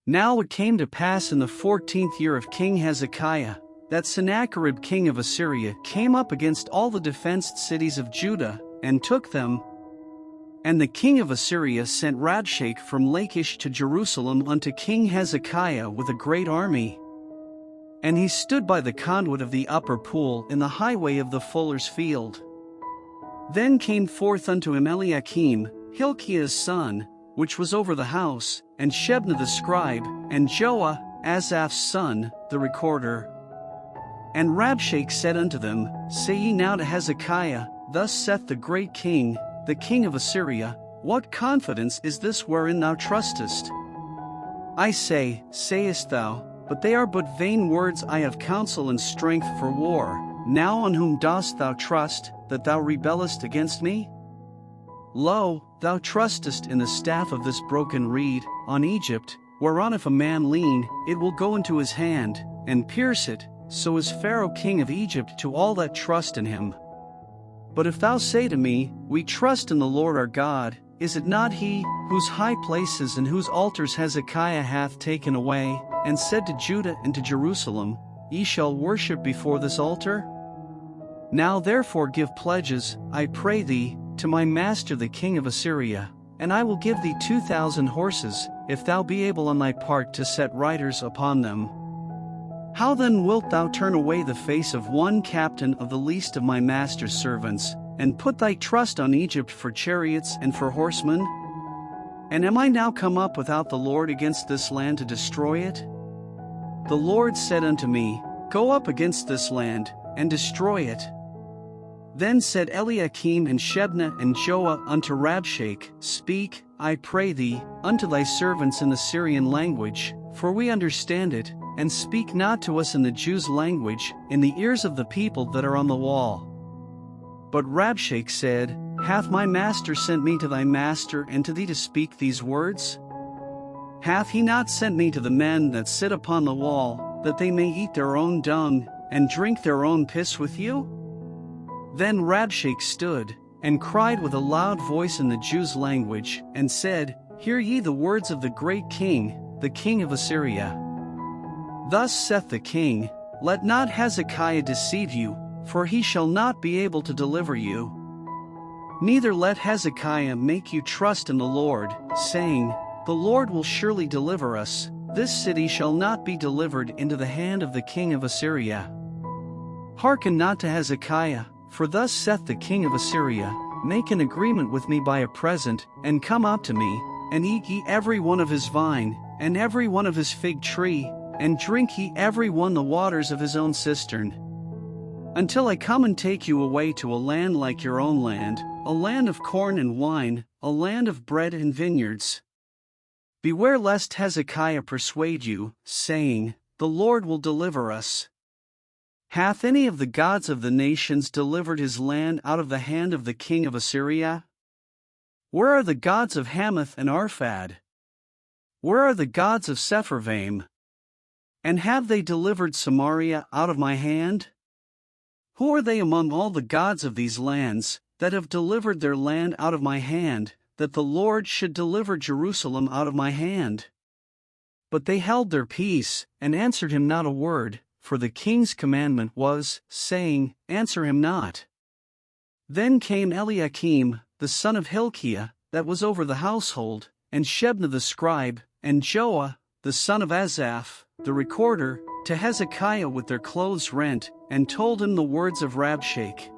Now it came to pass in the 14th year of King Hezekiah, that Sennacherib king of Assyria came up against all the defenced cities of Judah, and took them. And the king of Assyria sent Rabshakeh from Lachish to Jerusalem unto King Hezekiah with a great army. And he stood by the conduit of the upper pool in the highway of the fuller's field. Then came forth unto him Eliakim, Hilkiah's son, which was over the house, and Shebna the scribe, and Joah, Asaph's son, the recorder. And Rabshakeh said unto them, Say ye now to Hezekiah, Thus saith the great king, the king of Assyria, What confidence is this wherein thou trustest? I say, sayest thou, but they are but vain words. I have counsel and strength for war. Now on whom dost thou trust, that thou rebellest against me? Lo, thou trustest in the staff of this broken reed, on Egypt, whereon if a man lean, it will go into his hand, and pierce it. So is Pharaoh king of Egypt to all that trust in him. But if thou say to me, We trust in the Lord our God, is it not he, whose high places and whose altars Hezekiah hath taken away, and said to Judah and to Jerusalem, Ye shall worship before this altar? Now therefore give pledges, I pray thee, to my master the king of Assyria, and I will give thee 2,000 horses, if thou be able on thy part to set riders upon them. How then wilt thou turn away the face of one captain of the least of my master's servants, and put thy trust on Egypt for chariots and for horsemen? And am I now come up without the Lord against this land to destroy it? The Lord said unto me, Go up against this land, and destroy it. Then said Eliakim and Shebna and Joah unto Rabshakeh, Speak, I pray thee, unto thy servants in the Syrian language, for we understand it, and speak not to us in the Jews' language, in the ears of the people that are on the wall. But Rabshakeh said, Hath my master sent me to thy master and to thee to speak these words? Hath he not sent me to the men that sit upon the wall, that they may eat their own dung, and drink their own piss with you? Then Rabshakeh stood, and cried with a loud voice in the Jews' language, and said, Hear ye the words of the great king, the king of Assyria. Thus saith the king, Let not Hezekiah deceive you, for he shall not be able to deliver you. Neither let Hezekiah make you trust in the Lord, saying, The Lord will surely deliver us, this city shall not be delivered into the hand of the king of Assyria. Hearken not to Hezekiah, for thus saith the king of Assyria, Make an agreement with me by a present, and come up to me, and eat ye every one of his vine, and every one of his fig tree, and drink ye every one the waters of his own cistern. Until I come and take you away to a land like your own land, a land of corn and wine, a land of bread and vineyards. Beware lest Hezekiah persuade you, saying, The Lord will deliver us. Hath any of the gods of the nations delivered his land out of the hand of the king of Assyria? Where are the gods of Hamath and Arphad? Where are the gods of Sepharvaim? And have they delivered Samaria out of my hand? Who are they among all the gods of these lands, that have delivered their land out of my hand, that the Lord should deliver Jerusalem out of my hand? But they held their peace, and answered him not a word, for the king's commandment was, saying, Answer him not. Then came Eliakim, the son of Hilkiah, that was over the household, and Shebna the scribe, and Joah, the son of Asaph, the recorder, to Hezekiah with their clothes rent, and told him the words of Rabshakeh.